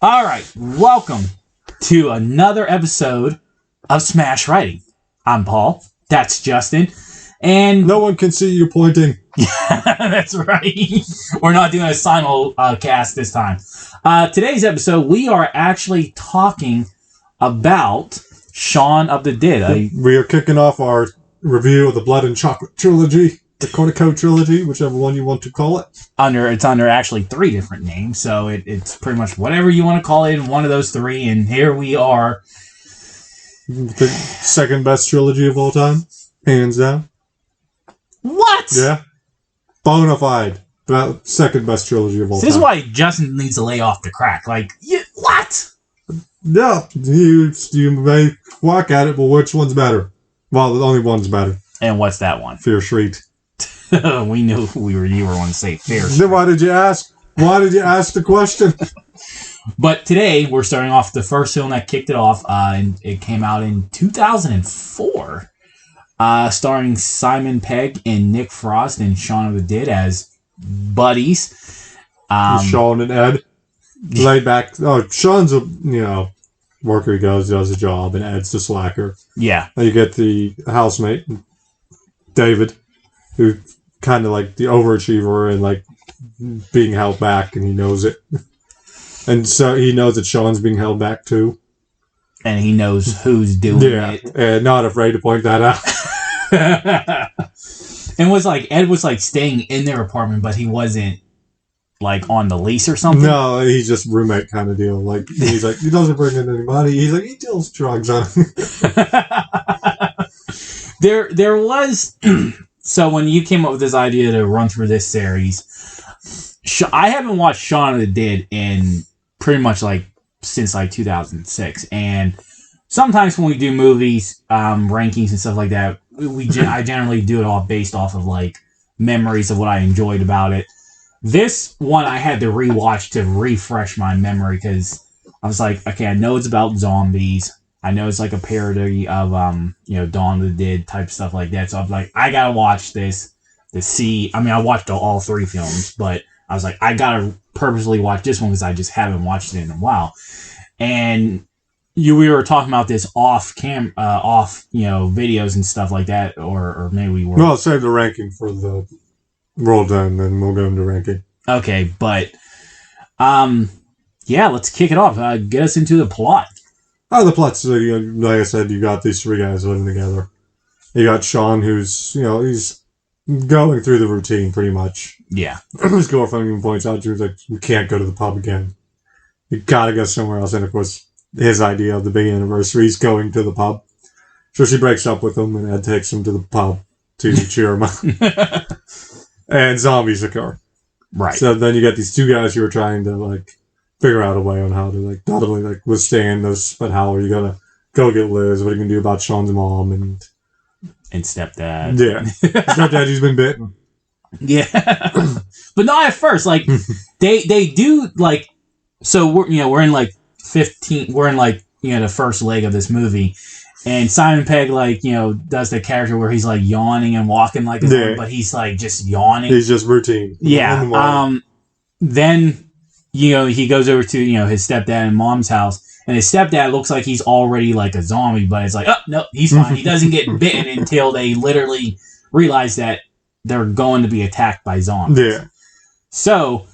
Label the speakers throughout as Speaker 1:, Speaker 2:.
Speaker 1: All right, welcome to another episode of Smash Writing. I'm Paul. That's Justin. And
Speaker 2: no one can see you pointing.
Speaker 1: That's right. We're not doing a simulcast this time. Today's episode, we are actually talking about Shaun of the Dead.
Speaker 2: We are kicking off our review of the Blood and Chocolate trilogy, the Cornico trilogy, whichever one you want to call it.
Speaker 1: It's under actually 3 different names, so it's pretty much whatever you want to call it in one of those 3. And here we are,
Speaker 2: the second best trilogy of all time, hands down.
Speaker 1: What?
Speaker 2: Yeah, bona fide. About second best trilogy of all time.
Speaker 1: This is why Justin needs to lay off the crack. Like, what?
Speaker 2: Yeah, you may walk at it, but which one's better? Well, the only one's better.
Speaker 1: And what's that one?
Speaker 2: Fear Street.
Speaker 1: We knew you were going to say Fear Street.
Speaker 2: Then why did you ask? Why did you ask the question?
Speaker 1: But today, we're starting off the first film that kicked it off, and it came out in 2004, starring Simon Pegg and Nick Frost and Shaun of the Dead as buddies.
Speaker 2: Shaun and Ed. Laid back. Oh, Shaun's a, worker. He goes, does a job, and Ed's the slacker.
Speaker 1: Yeah.
Speaker 2: And you get the housemate, David, who kind of like the overachiever and like being held back, and he knows it. And so he knows that Shaun's being held back too.
Speaker 1: And he knows who's doing it.
Speaker 2: And not afraid to point that out.
Speaker 1: And Ed was like staying in their apartment, but he wasn't like on the lease or something.
Speaker 2: No, he's just roommate kind of deal. Like he's like, he doesn't bring in any money. He's like, he deals drugs on.
Speaker 1: There was so when you came up with this idea to run through this series, I haven't watched Shaun of the Dead in pretty much since 2006, and sometimes when we do movies rankings and stuff like that, I generally do it all based off of memories of what I enjoyed about it. This one I had to rewatch to refresh my memory because I was like, okay, I know it's about zombies. I know it's like a parody of Dawn of the Dead type stuff like that. So I'm like, I gotta watch this to see. I mean, I watched all 3 films, but I was like, I gotta purposely watch this one because I just haven't watched it in a while. And we were talking about this off videos and stuff like that, or maybe we were.
Speaker 2: Well, save the ranking for the roll down, then we'll go into ranking.
Speaker 1: Okay, but yeah, let's kick it off. Get us into the plot.
Speaker 2: The plot's like I said, you got these 3 guys living together. You got Shaun, who's he's going through the routine pretty much.
Speaker 1: Yeah.
Speaker 2: His girlfriend even points out, she was like, "You can't go to the pub again. You gotta go somewhere else." And of course, his idea of the big anniversary is going to the pub. So she breaks up with him, and Ed takes him to the pub to cheer him up. And zombies occur.
Speaker 1: Right.
Speaker 2: So then you get these 2 guys who are trying to figure out a way on how to not only withstand this, but how are you gonna go get Liz? What are you gonna do about Shaun's mom and
Speaker 1: stepdad?
Speaker 2: Yeah, stepdad who's been bitten.
Speaker 1: Yeah, but not at first. They do so we're in 15. We're in the first leg of this movie. And Simon Pegg, does the character where he's, yawning and walking like a zombie, but he's, just yawning.
Speaker 2: He's just routine.
Speaker 1: Yeah. Then, he goes over to, his stepdad and mom's house, and his stepdad looks like he's already, a zombie, but it's oh, no, he's fine. He doesn't get bitten until they literally realize that they're going to be attacked by zombies.
Speaker 2: Yeah. So,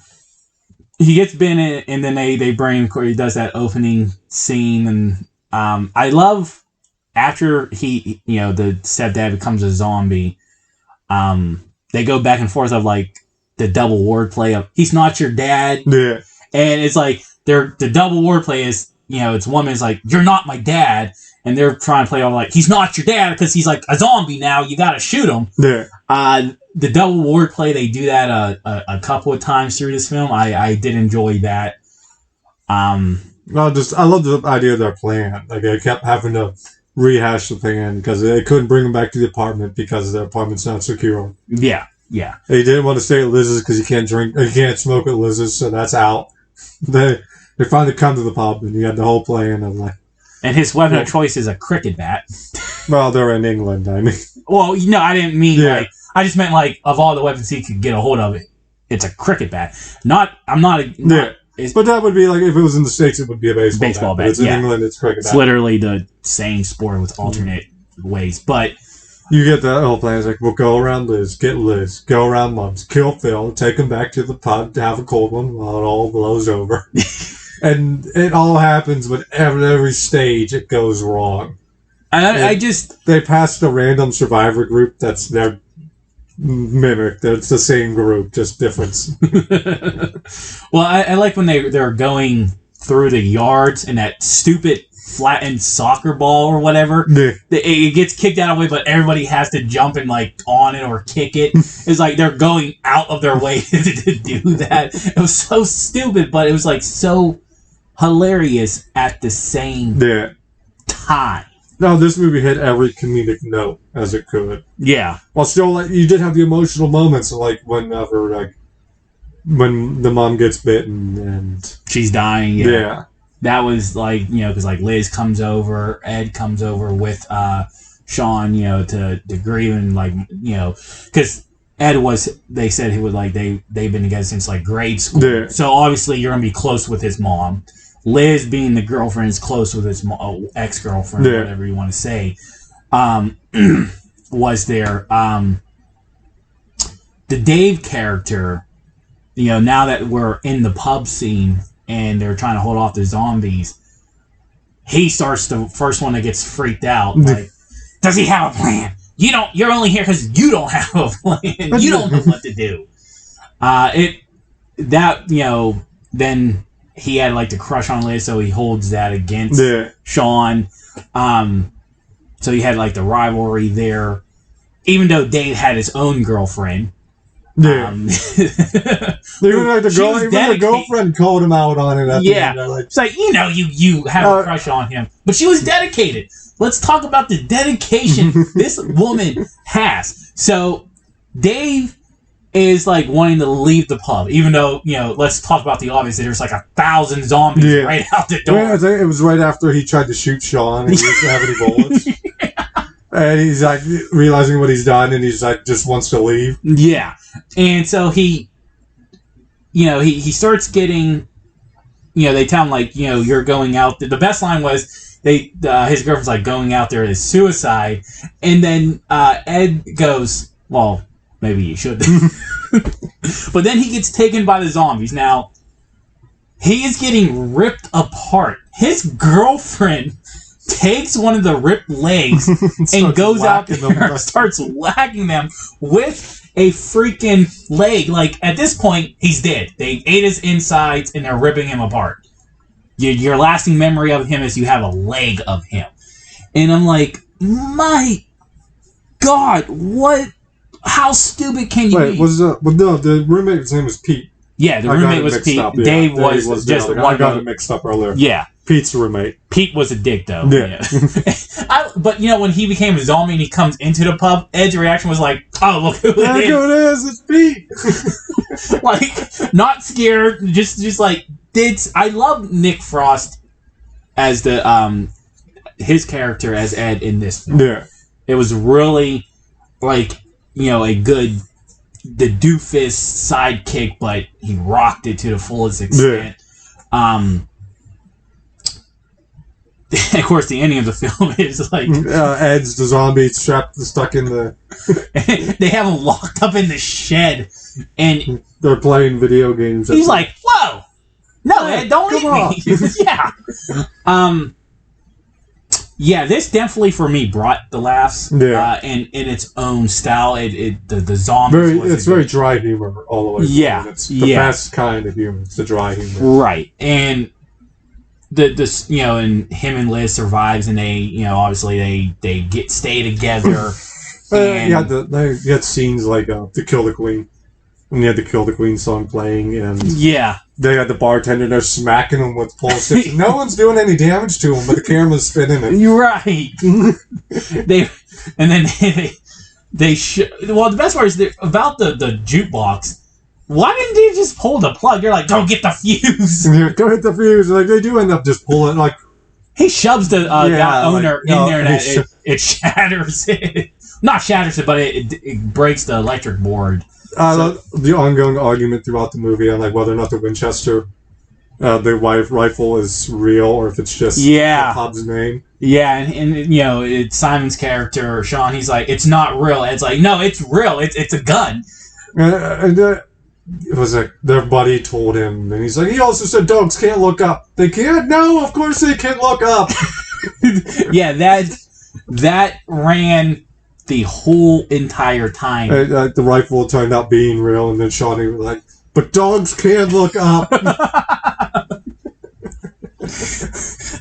Speaker 1: he gets bitten, and then they bring, he does that opening scene, and I love... After he, the stepdad becomes a zombie, they go back and forth of the double wordplay of "he's not your dad,"
Speaker 2: yeah,
Speaker 1: and it's the double wordplay is it's one man's "you're not my dad," and they're trying to play off "he's not your dad" because he's a zombie now. You got to shoot him.
Speaker 2: Yeah.
Speaker 1: The double wordplay, they do that a couple of times through this film. I did enjoy that.
Speaker 2: I love the idea of their plan. They kept having to rehash the thing because they couldn't bring him back to the apartment because their apartment's not secure.
Speaker 1: Yeah, yeah.
Speaker 2: They didn't want to stay at Liz's because you can't smoke at Liz's, so that's out. They finally come to the pub, and you got the whole plan of
Speaker 1: And his weapon of choice is a cricket bat.
Speaker 2: Well, they're in England, I mean.
Speaker 1: Well, I didn't mean I just meant of all the weapons he could get a hold of, it's a cricket bat. I'm not
Speaker 2: But that would be like, if it was in the States, it would be a baseball bat. But it's in England, it's cricket bat.
Speaker 1: It's literally the same sport with alternate ways. But
Speaker 2: you get that whole plan. It's like, we'll go around Liz, get Liz, go around Mums, kill Phil, take him back to the pub to have a cold one while it all blows over. And it all happens, but at every stage it goes wrong. They passed a random survivor group that's their mimic. It's the same group, just difference.
Speaker 1: Well, I like when they're going through the yards and that stupid flattened soccer ball or whatever.
Speaker 2: Yeah.
Speaker 1: It gets kicked out of the way, but everybody has to jump and like on it or kick it. It's like they're going out of their way to do that. It was so stupid, but it was like so hilarious at the same time.
Speaker 2: No, this movie hit every comedic note as it could.
Speaker 1: Yeah.
Speaker 2: While still, like, you did have the emotional moments, like whenever, like, when the mom gets bitten and
Speaker 1: she's dying.
Speaker 2: Yeah.
Speaker 1: That was like, because like Liz comes over, Ed comes over with Shaun, to grieve and like, because Ed they said he was like, they've been together since like grade school.
Speaker 2: Yeah.
Speaker 1: So obviously you're going to be close with his mom. Liz, being the girlfriend, is close with his ex-girlfriend, whatever you want to say, was there. The Dave character, now that we're in the pub scene and they're trying to hold off the zombies, he starts the first one that gets freaked out. Like, does he have a plan? You're only here because you don't have a plan. You don't know what to do. Then he had like the crush on Liz, so he holds that against Shaun. So he had like the rivalry there, even though Dave had his own girlfriend.
Speaker 2: Yeah. Even like the girlfriend called him out on it.
Speaker 1: It's like, you have a crush on him, but she was dedicated. Let's talk about the dedication this woman has. So Dave is like wanting to leave the pub, even though, let's talk about the obvious. There's like 1,000 zombies right out the door.
Speaker 2: Yeah, I think it was right after he tried to shoot Shaun and he didn't have any bullets. And he's like realizing what he's done and he's like just wants to leave.
Speaker 1: Yeah. And so he starts getting, they tell him like, you're going out. The best line was his girlfriend's like, going out there is suicide. And then Ed goes, well, maybe you should. But then he gets taken by the zombies. Now, he is getting ripped apart. His girlfriend takes one of the ripped legs and goes out there and starts whacking them with a freaking leg. Like, at this point, he's dead. They ate his insides and they're ripping him apart. Your lasting memory of him is you have a leg of him. And I'm like, my God, what? How stupid can you be?
Speaker 2: The roommate's name was Pete.
Speaker 1: Yeah, the roommate was Pete. Dave was just one.
Speaker 2: I got it mixed up earlier.
Speaker 1: Yeah.
Speaker 2: Pete's roommate.
Speaker 1: Pete was a dick, though.
Speaker 2: Yeah.
Speaker 1: But, when he became a zombie and he comes into the pub, Ed's reaction was like, oh, look who it is.
Speaker 2: Look who it is. It's Pete.
Speaker 1: Like, not scared. Just like, I love Nick Frost as his character as Ed in this film.
Speaker 2: Yeah.
Speaker 1: It was really, like, a good, the doofus sidekick, but he rocked it to the fullest extent.
Speaker 2: Yeah.
Speaker 1: Of course, the ending of the film is like
Speaker 2: Ed's the zombie stuck in the.
Speaker 1: They have him locked up in the shed, and
Speaker 2: they're playing video games.
Speaker 1: He's like, "Whoa, no, Ed, don't eat me!" Yeah. Yeah, this definitely for me brought the laughs.
Speaker 2: Yeah.
Speaker 1: In its own style, the zombies.
Speaker 2: It's very dry humor all the way.
Speaker 1: Yeah.
Speaker 2: It's the best kind of humor. It's the dry humor.
Speaker 1: Right, and. And him and Liz survives, and they, obviously they stay together.
Speaker 2: You had scenes like to Kill the Queen, and you had the Kill the Queen song playing, and they had the bartender there smacking him with pole sticks. No one's doing any damage to him, but the camera's spinning it.
Speaker 1: You're right. Well, the best part is about the jukebox. Why didn't they just pull the plug? You're like, don't get the fuse.
Speaker 2: Yeah, don't hit the fuse. Like, they do end up just pulling, like...
Speaker 1: He shoves the owner in there and it shatters it. Not shatters it, but it breaks the electric board.
Speaker 2: The ongoing argument throughout the movie on, like, whether or not the Winchester the rifle is real or if it's just
Speaker 1: Yeah.
Speaker 2: the pub's name.
Speaker 1: Yeah, and you know, it's Simon's character, Shaun, he's like, it's not real. And it's like, no, it's real. It's a gun.
Speaker 2: It was like their buddy told him, and he's like, he also said dogs can't look up. They can't? No, of course they can look up.
Speaker 1: Yeah, that ran the whole entire time.
Speaker 2: The rifle turned out being real, and then Shawnee was like, but dogs can look up.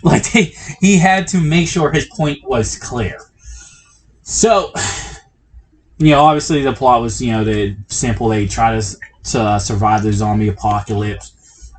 Speaker 1: Like, he had to make sure his point was clear. So, you know, obviously the plot was, you know, the simple. They try to survive the zombie apocalypse.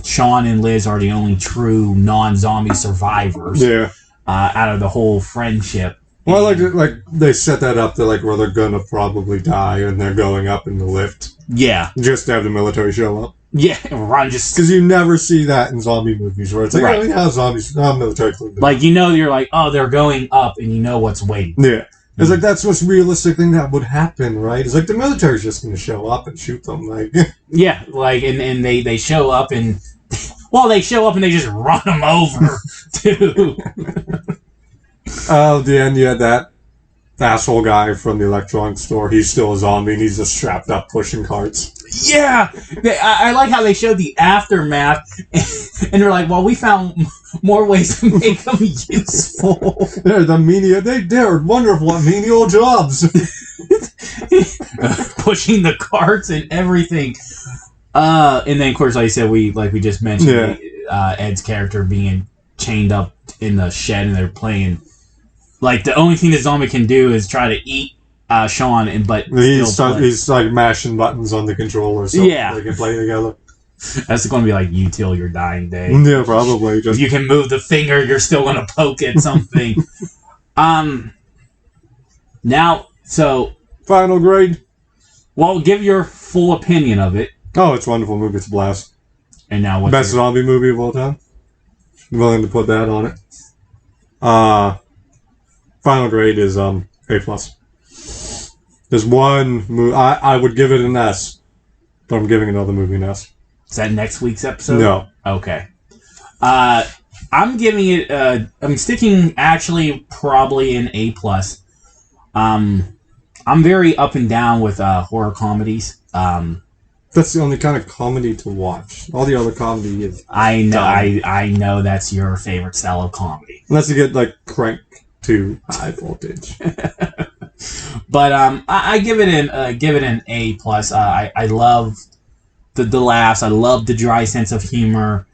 Speaker 1: Shaun and Liz are the only true non-zombie survivors.
Speaker 2: Yeah.
Speaker 1: Out of the whole friendship.
Speaker 2: Well, like they set that up to like where they're gonna probably die, and they're going up in the lift.
Speaker 1: Yeah.
Speaker 2: Just to have the military show up.
Speaker 1: Yeah, Ron just...
Speaker 2: Because you never see that in zombie movies, where it's like,
Speaker 1: right.
Speaker 2: oh, yeah, zombies, military.
Speaker 1: Like, you know, you're like, oh, they're going up, and you know what's waiting.
Speaker 2: Yeah. It's like, that's what's realistic thing that would happen, right? It's like, the military's just going to show up and shoot them, like...
Speaker 1: Yeah, like, and they show up, and... Well, they show up, and they just run them over, too.
Speaker 2: At the end, you had that asshole guy from the electronics store. He's still a zombie, and he's just strapped up pushing carts.
Speaker 1: Yeah! I like how they showed the aftermath, and they're like, well, we found more ways to make them useful.
Speaker 2: They're the menial... They're wonderful at menial jobs.
Speaker 1: Pushing the carts and everything. And then, of course, like I said, we just mentioned Ed's character being chained up in the shed, and they're playing... Like, the only thing the zombie can do is try to eat Shaun, but
Speaker 2: he's like mashing buttons on the controller so they can play together.
Speaker 1: That's going to be like you till your dying day.
Speaker 2: Yeah, probably.
Speaker 1: If you can move the finger, you're still going to poke at something. Now, so...
Speaker 2: Final grade?
Speaker 1: Well, give your full opinion of it.
Speaker 2: Oh, it's a wonderful movie. It's a blast.
Speaker 1: And now what's
Speaker 2: Best zombie movie of all time. I'm willing to put that on it. Final grade is A+. There's one movie... I would give it an S, but I'm giving another movie an S.
Speaker 1: Is that next week's episode?
Speaker 2: No.
Speaker 1: Okay. I'm giving it... I'm sticking, actually, probably an A+. I'm very up and down with horror comedies.
Speaker 2: That's the only kind of comedy to watch. All the other comedy is...
Speaker 1: I know. I know that's your favorite style of comedy.
Speaker 2: Unless you get, like, Crank to high voltage.
Speaker 1: But I give it an A+. I love the laughs. I love the dry sense of humor.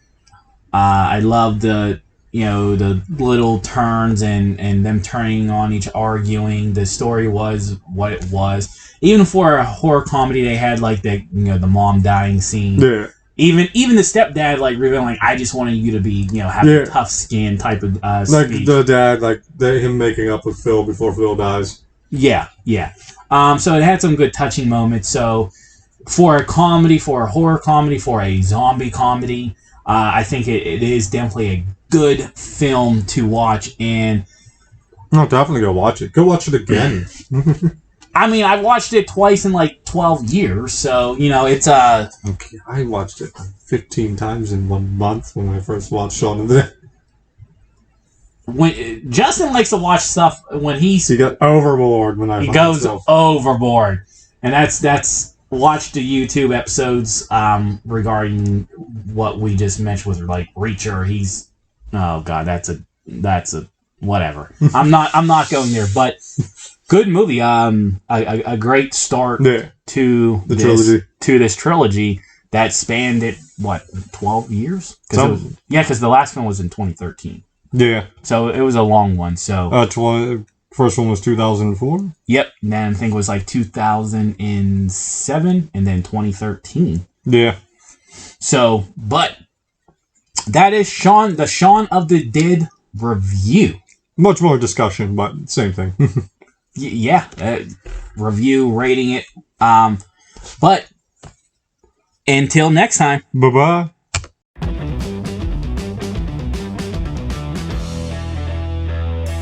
Speaker 1: I love the little turns and them turning on each, arguing. The story was what it was. Even for a horror comedy, they had like the mom dying scene.
Speaker 2: Yeah.
Speaker 1: Even the stepdad revealing I just wanted you to be have a tough skin type of
Speaker 2: like
Speaker 1: speech.
Speaker 2: The dad him making up with Phil before Phil dies.
Speaker 1: Yeah. So it had some good touching moments. So for a comedy, for a horror comedy, for a zombie comedy, I think it is definitely a good film to watch. And
Speaker 2: no, definitely go watch it. Go watch it again.
Speaker 1: I mean, I watched it twice in 12 years, so it's
Speaker 2: Okay, I watched it 15 times in 1 month when I first watched Shaun of the Dead.
Speaker 1: When Justin likes to watch stuff when he
Speaker 2: got overboard when
Speaker 1: he goes overboard, and that's watch the YouTube episodes regarding what we just mentioned with Reacher. He's that's a whatever. I'm not going there, but good movie. A great start to this trilogy that spanned it 12 years? Because the last one was in 2013.
Speaker 2: Yeah.
Speaker 1: So it was a long one. So
Speaker 2: first one was 2004.
Speaker 1: Yep. And then I think it was 2007, and then 2013.
Speaker 2: Yeah.
Speaker 1: So, but that is the Shaun of the Dead review.
Speaker 2: Much more discussion, but same thing.
Speaker 1: Review, rating it. But until next time.
Speaker 2: Bye-bye.